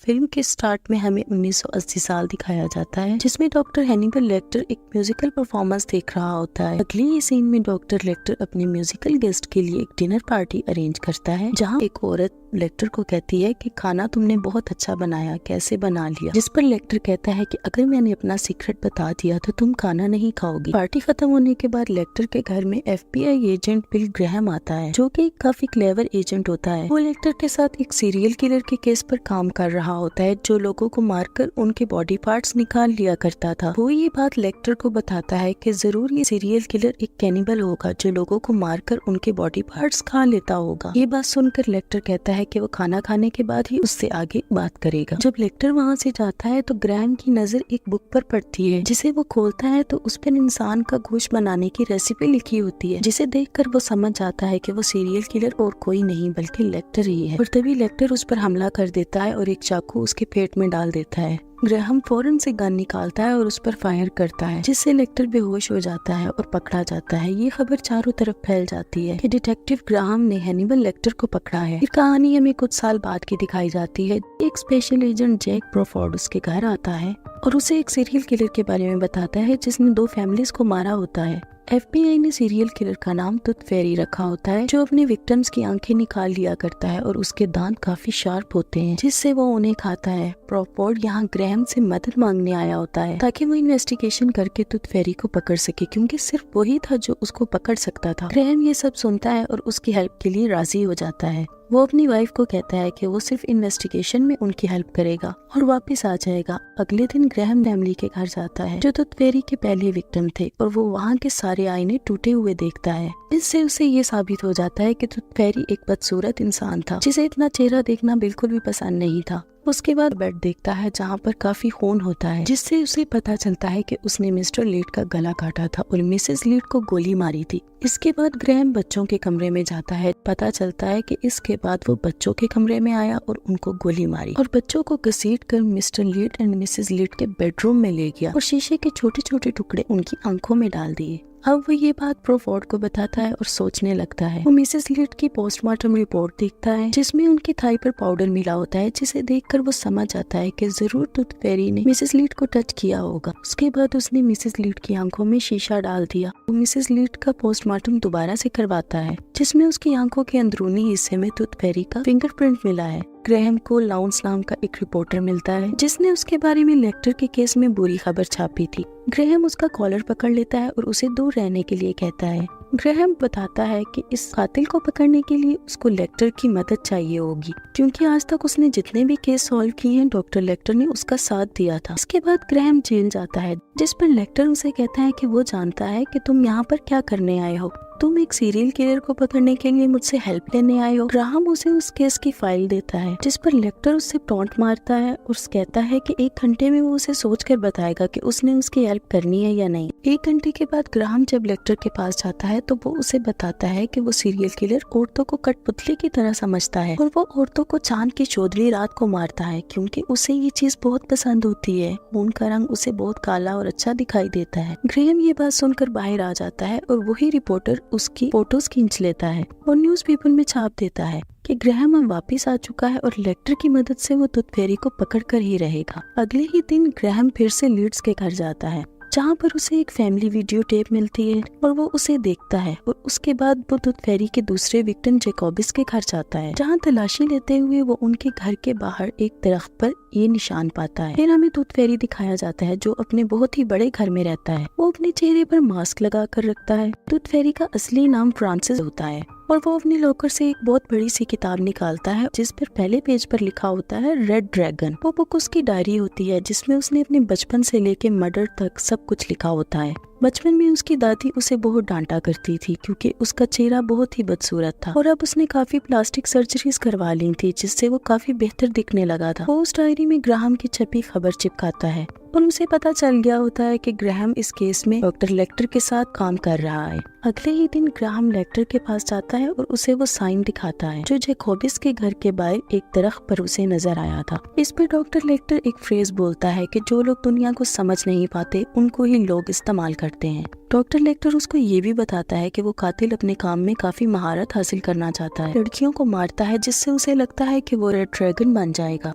Film के start में हमें 1980 साल दिखाया जाता है, जिसमें डॉक्टर हैनिबल लेक्टर एक म्यूजिकल परफॉर्मेंस देख रहा होता है। अगले ही सीन में डॉक्टर लेक्टर अपने म्यूजिकल गेस्ट के लिए एक डिनर पार्टी अरेंज करता है, जहां एक औरत लेक्टर को कहती है कि खाना तुमने बहुत अच्छा बनाया, कैसे बना लिया। जिस पर लेक्टर कहता है कि अगर मैंने अपना सीक्रेट बता दिया तो तुम खाना नहीं खाओगी। पार्टी खत्म होने के बाद लेक्टर के घर में FBI एजेंट बिल ग्रैहम आता है, जो कि काफी क्लेवर एजेंट होता है। वो लेक्टर के साथ एक सीरियल किलर के केस पर काम कर रहा होता है, जो लोगों को मारकर उनके बॉडी पार्ट्स निकाल लिया करता था। वो ये बात लेक्टर को बताता है कि जरूर ये सीरियल किलर एक कैनिबल होगा, जो लोगों को मारकर उनके बॉडी पार्ट्स खा लेता होगा। ये बात सुनकर लेक्टर कहता है कि वो खाना खाने के बाद ही उससे आगे बात करेगा। जब लेक्टर वहाँ से जाता है तो ग्रैहम की नजर एक बुक पर पड़ती है, जिसे वो खोलता है तो उस पर इंसान का गोश्त बनाने की रेसिपी लिखी होती है, जिसे देखकर वो समझ जाता है कि वो सीरियल किलर और कोई नहीं बल्कि लेक्टर ही है। और तभी लेक्टर उस पर हमला कर देता है और एक चाकू उसके पेट में डाल देता है। ग्रैहम फौरन से गन निकालता है और उस पर फायर करता है, जिससे लेक्टर बेहोश हो जाता है और पकड़ा जाता है। ये खबर चारों तरफ फैल जाती है कि डिटेक्टिव ग्राहम ने हैनिबल लेक्टर को पकड़ा है। ये कहानी हमें कुछ साल बाद की दिखाई जाती है। एक स्पेशल एजेंट जैक ब्रोफोर्ड उसके घर आता है और उसे एक सीरियल किलर के बारे में बताता है, जिसने 2 फैमिलीज को मारा होता है। FBI ने सीरियल किलर का नाम टूथ फेरी रखा होता है, जो अपने विक्टिम्स की आंखें निकाल लिया करता है और उसके दांत काफी शार्प होते हैं, जिससे वो उन्हें खाता है। ब्रोफोर्ड यहाँ ग्रैहम से मदद मांगने आया होता है ताकि वो इन्वेस्टिगेशन करके टूथ फेरी को पकड़ सके, क्योंकि सिर्फ वही था जो उसको पकड़ सकता था। ग्रैहम ये सब सुनता है और उसकी हेल्प के लिए राजी हो जाता है। वो अपनी वाइफ को कहता है कि वो सिर्फ इन्वेस्टिगेशन में उनकी हेल्प करेगा और वापस आ जाएगा। अगले दिन ग्रैहम फैमिली के घर जाता है, जो टूथ फेरी के पहले विक्टिम थे, और वो वहाँ के सारे आईने टूटे हुए देखता है। इससे उसे ये साबित हो जाता है कि टूथ फेरी एक बदसूरत इंसान था, जिसे इतना चेहरा देखना बिल्कुल भी पसंद नहीं था। उसके बाद बेड देखता है जहाँ पर काफी खून होता है, जिससे उसे पता चलता है कि उसने मिस्टर लीड का गला काटा था और मिसेस लीड को गोली मारी थी। इसके बाद ग्रैहम बच्चों के कमरे में जाता है। पता चलता है कि इसके बाद वो बच्चों के कमरे में आया और उनको गोली मारी और बच्चों को घसीट कर mister lead and Mrs lead के बेडरूम में ले गया और शीशे के छोटे छोटे टुकड़े उनकी आंखों में डाल दिए। अब वो ये बात ब्रोफोर्ड को बताता है और सोचने लगता है। वो मिसेस लीड की पोस्टमार्टम रिपोर्ट देखता है, जिसमें उनकी थाई पर पाउडर मिला होता है, जिसे देखकर वो समझ जाता है कि जरूर टूथ फेरी ने मिसेस लीड को टच किया होगा। उसके बाद उसने मिसेस लीड की आंखों में शीशा डाल दिया। वो मिसेस लीड का पोस्टमार्टम दोबारा से करवाता है, जिसमें उसकी आंखों के अंदरूनी हिस्से में टूथ फेरी का फिंगरप्रिंट मिला है। ग्रैहम को लाउंस नाम का एक रिपोर्टर मिलता है, जिसने उसके बारे में लेक्टर के केस में बुरी खबर छापी थी। ग्रैहम उसका कॉलर पकड़ लेता है और उसे दूर रहने के लिए कहता है। ग्रैहम बताता है कि इस कातिल को पकड़ने के लिए उसको लेक्टर की मदद चाहिए होगी, क्योंकि आज तक उसने जितने भी केस सॉल्व किए हैं डॉक्टर लेक्टर ने उसका साथ दिया था। इसके बाद ग्रैहम जेल जाता है, जिस पर लेक्टर उसे कहता है कि वो जानता है कि तुम यहाँ पर क्या करने आए हो। तुम एक सीरियल किलर को पकड़ने के लिए मुझसे हेल्प लेने आए हो। ग्राहम उसे उस केस की फाइल देता है, जिस पर लेक्टर उससे टॉन्ट मारता है और कहता है कि 1 घंटे में वो उसे सोचकर बताएगा कि उसने उसकी हेल्प करनी है या नहीं। 1 घंटे के बाद ग्राहम जब लेक्टर के पास जाता है तो वो उसे बताता है कि वो सीरियल किलर औरतों को कठपुतली की तरह समझता है और वो औरतों को चांद की चौधरी रात को मारता है, क्योंकि उसे ये चीज बहुत पसंद होती है। खून का रंग उसे बहुत काला और अच्छा दिखाई देता है। ग्रैहम ये बात सुनकर बाहर आ जाता है और वही रिपोर्टर उसकी फोटोज खींच लेता है और न्यूज़पेपर में छाप देता है कि ग्रैहम अब वापिस आ चुका है और लेक्टर की मदद से वो टूथ फेरी को पकड़कर ही रहेगा। अगले ही दिन ग्रैहम फिर से लीड्स के घर जाता है, जहाँ पर उसे एक फैमिली वीडियो टेप मिलती है और वो उसे देखता है। और उसके बाद वो टूथ फेरी के दूसरे विक्टिम जैकोबिस के घर जाता है, जहाँ तलाशी लेते हुए वो उनके घर के बाहर एक दरख्त पर ये निशान पाता है। फिर हमें टूथ फेरी दिखाया जाता है, जो अपने बहुत ही बड़े घर में रहता है। वो अपने चेहरे पर मास्क लगा कर रखता है। टूथ फेरी का असली नाम फ्रांसिस होता है और वो अपने लॉकर से एक बहुत बड़ी सी किताब निकालता है, जिस पर पहले पेज पर लिखा होता है रेड ड्रैगन। वो बुक उसकी डायरी होती है, जिसमें उसने अपने बचपन से लेके मर्डर तक सब कुछ लिखा होता है। बचपन में उसकी दादी उसे बहुत डांटा करती थी, क्योंकि उसका चेहरा बहुत ही बदसूरत था और अब उसने काफी प्लास्टिक सर्जरीज करवा ली थी, जिससे वो काफी बेहतर दिखने लगा था। वो उस डायरी में ग्राहम की छपी खबर चिपकाता है और उसे पता चल गया होता है कि ग्रैहम इस केस में डॉक्टर लेक्टर के साथ काम कर रहा है। अगले ही दिन ग्राहम लेक्टर के पास जाता है और उसे वो साइन दिखाता है, जो जैकोबिस के घर के बाहर एक दरख्त पर उसे नजर आया था। इस पर डॉक्टर लेक्टर एक फ्रेज बोलता है कि जो लोग दुनिया को समझ नहीं पाते उनको ही लोग इस्तेमाल करते हैं। डॉक्टर लेक्टर उसको ये भी बताता है कि वो कातिल अपने काम में काफी महारत हासिल करना चाहता है। लड़कियों को मारता है, जिससे उसे लगता है कि वो रेड ड्रैगन बन जाएगा।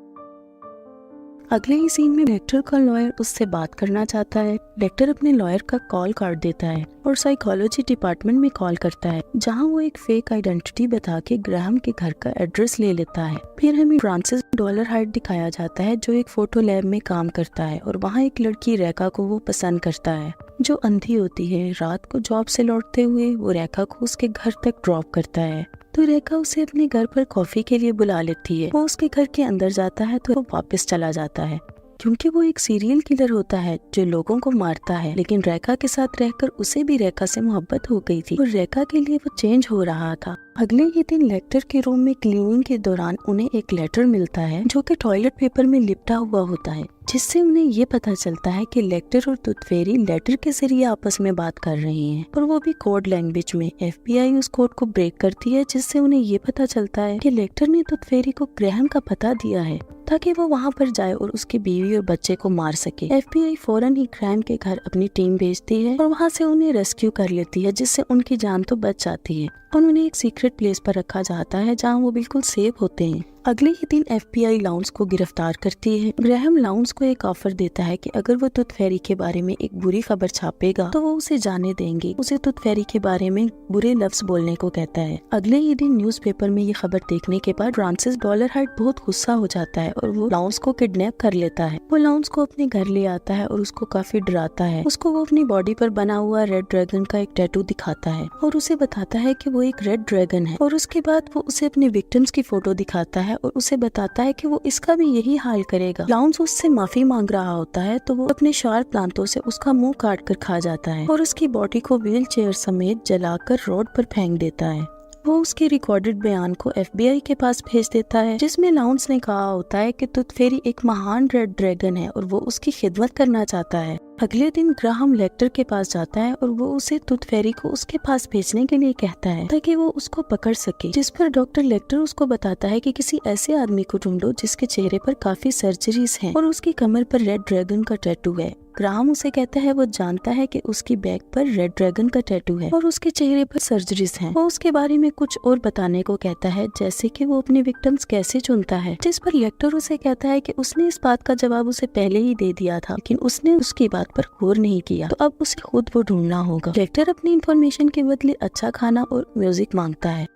अगले ही सीन में लेक्टर का लॉयर उससे बात करना चाहता है। लेक्टर अपने लॉयर का कॉल काट देता है और साइकोलॉजी डिपार्टमेंट में कॉल करता है, जहां वो एक फेक आइडेंटिटी बता के ग्राहम के घर का एड्रेस ले लेता है। फिर हमें फ्रांसिस डॉलरहाइट दिखाया जाता है, जो एक फोटो लैब में काम करता है और वहाँ एक लड़की रेखा को वो पसंद करता है, जो अंधी होती है। रात को जॉब से लौटते हुए वो रेखा को उसके घर तक ड्रॉप करता है, तो रेखा उसे अपने घर पर कॉफी के लिए बुला लेती है। वो उसके घर के अंदर जाता है तो वो वापस चला जाता है, क्योंकि वो एक सीरियल किलर होता है जो लोगों को मारता है। लेकिन रेखा के साथ रहकर उसे भी रेखा से मोहब्बत हो गई थी और रेखा के लिए वो चेंज हो रहा था। अगले ही दिन लेक्टर के रूम में क्लीनिंग के दौरान उन्हें एक लेटर मिलता है, जो कि टॉयलेट पेपर में लिपटा हुआ होता है, जिससे उन्हें ये पता चलता है कि लेक्टर और टूथ फेरी लेटर के जरिए आपस में बात कर रहे हैं, और वो भी कोड लैंग्वेज में। FBI उस कोड को ब्रेक करती है, जिससे उन्हें ये पता चलता है कि लेक्टर ने टूथ फेरी को ग्रैहम का पता दिया है ताकि वो वहाँ पर जाए और उसकी बीवी और बच्चे को मार सके। FBI फौरन ही ग्रैहम के घर अपनी टीम भेजती है और वहाँ से उन्हें रेस्क्यू कर लेती है, जिससे उनकी जान तो बच जाती है और उन्हें एक सीक्रेट प्लेस पर रखा जाता है जहाँ वो बिल्कुल सेफ होते हैं। अगले ही दिन FBI लाउंस को गिरफ्तार करती है। ग्रैहम लाउंस को एक ऑफर देता है कि अगर वो टूथ फेरी के बारे में एक बुरी खबर छापेगा तो वो उसे जाने देंगे। उसे टूथ फेरी के बारे में बुरे लफ्ज बोलने को कहता है। अगले ही दिन न्यूज़पेपर में ये खबर देखने के बाद फ्रांसिस डॉलरहाइट बहुत गुस्सा हो जाता है और वो लाउंस को किडनैप कर लेता है। वो लाउंस को अपने घर ले आता है और उसको काफी डराता है। उसको वो अपनी बॉडी पर बना हुआ रेड ड्रैगन का एक टैटू दिखाता है और उसे बताता है कि वो एक रेड ड्रैगन है। और उसके बाद वो उसे अपने विक्टिम्स की फोटो दिखाता है और उसे बताता है कि वो इसका भी यही हाल करेगा। लाउंस उससे माफी मांग रहा होता है तो वो अपने शार्प दांतों से उसका मुंह काट कर खा जाता है और उसकी बॉडी को व्हील चेयर समेत जलाकर रोड पर फेंक देता है। वो उसके रिकॉर्डेड बयान को FBI के पास भेज देता है, जिसमें लाउंस ने कहा होता है कि टूथ फेरी एक महान रेड ड्रैगन है और वो उसकी खिदमत करना चाहता है। अगले दिन ग्राहम लेक्टर के पास जाता है और वो उसे टूथ फेरी को उसके पास भेजने के लिए कहता है ताकि वो उसको पकड़ सके, जिस पर डॉक्टर लेक्टर उसको बताता है कि किसी ऐसे आदमी को ढूंढो जिसके चेहरे पर काफी सर्जरीज हैं और उसकी कमर पर रेड ड्रैगन का टैटू है। ग्राहम उसे कहता है वो जानता है कि उसकी बैक पर रेड ड्रैगन का टैटू है और उसके चेहरे पर सर्जरीज हैं। वो उसके बारे में कुछ और बताने को कहता है, जैसे कि वो अपने विक्टिम्स कैसे चुनता है, जिस पर लेक्टर उसे कहता है कि उसने इस बात का जवाब उसे पहले ही दे दिया था, लेकिन उसने उसकी बात पर गौर नहीं किया, तो अब उसे खुद वो ढूंढना होगा। लेक्टर अपनी इन्फॉर्मेशन के बदले अच्छा खाना और म्यूजिक मांगता है।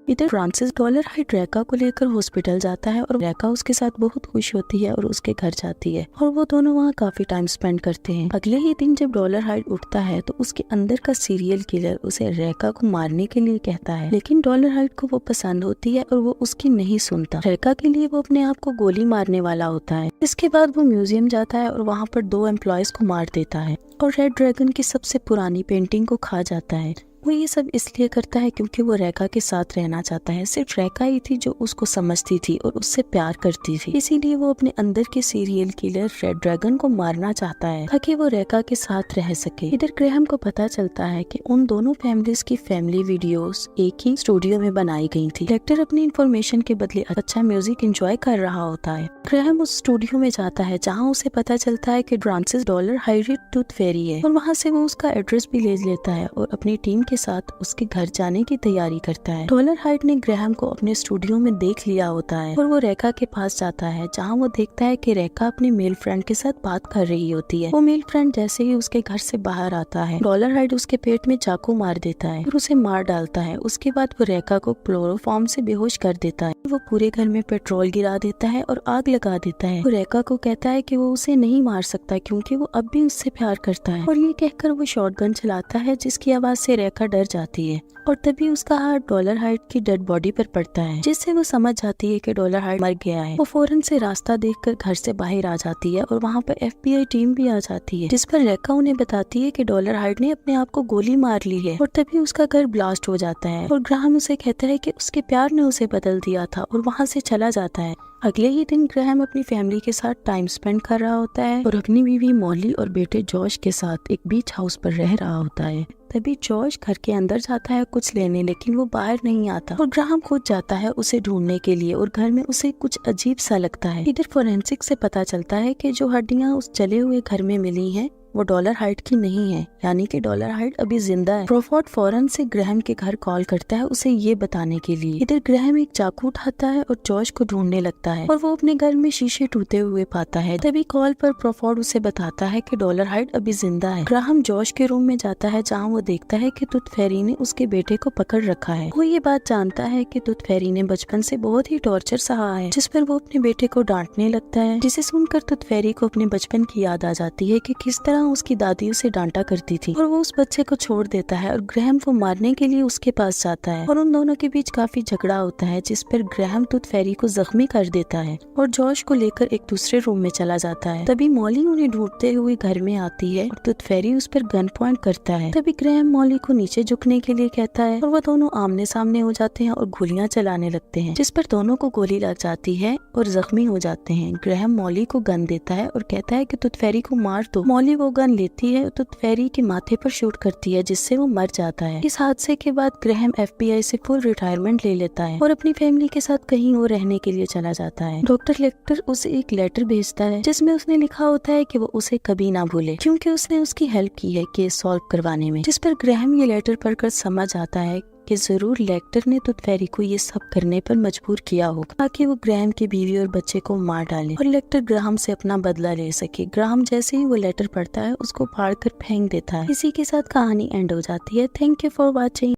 इधर फ्रांसिस डॉलरहाइट रेखा को लेकर हॉस्पिटल जाता है और रेखा उसके साथ बहुत खुश होती है और उसके घर जाती है और वो दोनों वहाँ काफी टाइम स्पेंड करते हैं। अगले ही दिन जब डॉलरहाइट उठता है तो उसके अंदर का सीरियल किलर उसे रेखा को मारने के लिए कहता है, लेकिन डॉलरहाइट को वो पसंद होती है और वो उसकी नहीं सुनता। रेखा के लिए वो अपने आप को गोली मारने वाला होता है। इसके बाद वो म्यूजियम जाता है और वहाँ पर 2 एम्प्लॉयज को मार देता है और रेड ड्रैगन की सबसे पुरानी पेंटिंग को खा जाता है। वो ये सब इसलिए करता है क्योंकि वो रेखा के साथ रहना चाहता है। सिर्फ रेखा ही थी जो उसको समझती थी और उससे प्यार करती थी, इसीलिए वो अपने अंदर के सीरियल किलर रेड ड्रैगन को मारना चाहता है ताकि वो रेखा के साथ रह सके। इधर ग्रैहम को पता चलता है कि उन दोनों फैमिलीज की फैमिली वीडियोस एक ही स्टूडियो में बनाई गई थी। लेक्टर अपनी इन्फॉर्मेशन के बदले अच्छा म्यूजिक एंजॉय कर रहा होता है। ग्रैहम उस स्टूडियो में जाता है जहाँ उसे पता चलता है कि फ्रांसिस डॉलरहाइट टूथ फेरी है और वहाँ से वो उसका एड्रेस भी ले लेता है और अपनी टीम के साथ उसके घर जाने की तैयारी करता है। डॉलरहाइट ने ग्रैहम को अपने स्टूडियो में देख लिया होता है और वो रेखा के पास जाता है, जहाँ वो देखता है कि रेखा अपने मेल फ्रेंड के साथ बात कर रही होती है। वो मेल फ्रेंड जैसे ही उसके घर से बाहर आता है, डॉलरहाइट उसके पेट में चाकू मार देता है और उसे मार डालता है। उसके बाद वो रेखा को क्लोरोफॉर्म से बेहोश कर देता है। वो पूरे घर में पेट्रोल गिरा देता है और आग लगा देता है। वो रेखा को कहता है कि वो उसे नहीं मार सकता क्योंकि वो अब भी उससे प्यार करता है, और ये कहकर वो शॉटगन चलाता है, जिसकी आवाज से रेखा डर जाती है और तभी उसका हाथ डॉलरहाइट की डेड बॉडी पर पड़ता है, जिससे वो समझ जाती है कि डॉलरहाइट मर गया है। वो फौरन से रास्ता देखकर घर से बाहर आ जाती है और वहाँ पर FBI टीम भी आ जाती है, जिस पर रेखा उन्हें बताती है कि डॉलरहाइट ने अपने आप को गोली मार ली है और तभी उसका घर ब्लास्ट हो जाता है और ग्राहम उसे कहता है कि उसके प्यार ने उसे बदल दिया था और वहाँ से चला जाता है। अगले ही दिन ग्रैहम अपनी फैमिली के साथ टाइम स्पेंड कर रहा होता है और अपनी बीवी मॉली और बेटे जॉश के साथ एक बीच हाउस पर रह रहा होता है। तभी जॉश घर के अंदर जाता है कुछ लेने, लेकिन वो बाहर नहीं आता और ग्राहम खुद जाता है उसे ढूंढने के लिए और घर में उसे कुछ अजीब सा लगता है। इधर फोरेंसिक से पता चलता है कि जो हड्डियां उस जले हुए घर में मिली हैं वो डॉलर हाइट की नहीं है, यानी कि डॉलर हाइट अभी जिंदा है। क्रोफोर्ड फौरन से ग्रैहम के घर कॉल करता है उसे ये बताने के लिए। इधर ग्रैहम एक चाकू उठाता है और जॉश को ढूंढने लगता है और वो अपने घर में शीशे टूटे हुए पाता है। तभी कॉल पर क्रोफोर्ड उसे बताता है कि डॉलर हाइट अभी जिंदा है। ग्राहम जॉश के रूम में जाता है जहाँ वो देखता है कि टूथ फेरी ने उसके बेटे को पकड़ रखा है। वो ये बात जानता है कि टूथ फेरी ने बचपन से बहुत ही टॉर्चर सहा है, जिस पर वो अपने बेटे को डांटने लगता है, जिसे सुनकर टूथ फेरी को अपने बचपन की याद आ जाती है कि किस तरह उसकी दादी उसे डांटा करती थी और वो उस बच्चे को छोड़ देता है और ग्रैहम को मारने के लिए उसके पास जाता है और उन दोनों के बीच काफी झगड़ा होता है, जिस पर ग्रैहम टूथ फेरी को जख्मी कर देता है और जॉश को लेकर एक दूसरे रूम में चला जाता है। तभी मॉली उन्हें ढूंढते हुए घर में आती है और टूथ फेरी उस पर गन पॉइंट करता है। तभी ग्रैहम मॉली को नीचे झुकने के लिए कहता है और वो दोनों आमने सामने हो जाते हैं और गोलियां चलाने लगते हैं, जिस पर दोनों को गोली लग जाती है और जख्मी हो जाते हैं। ग्रैहम मॉली को गन देता है और कहता है कि टूथ फेरी को मार दो। मॉली वो गन लेती है और टूथ फेरी के माथे पर शूट करती है, जिससे वो मर जाता है। इस हादसे के बाद ग्रैहम FBI से फुल रिटायरमेंट ले लेता है और अपनी फैमिली के साथ कहीं और रहने के लिए चला जाता है। डॉक्टर लेक्टर उसे एक लेटर भेजता है जिसमें उसने लिखा होता है कि वो उसे कभी ना भूले, क्योंकि उसने उसकी हेल्प की है केस सॉल्व करवाने में। जिस पर ग्रैहम ये लेटर पढ़कर समझ आता है कि जरूर लेक्टर ने टूथ फेरी को ये सब करने पर मजबूर किया होगा ताकि वो ग्रैहम की बीवी और बच्चे को मार डाले और लेक्टर ग्राहम से अपना बदला ले सके। ग्राहम जैसे ही वो लेटर पढ़ता है उसको फाड़ कर फेंक देता है। इसी के साथ कहानी एंड हो जाती है। Thank you for watching.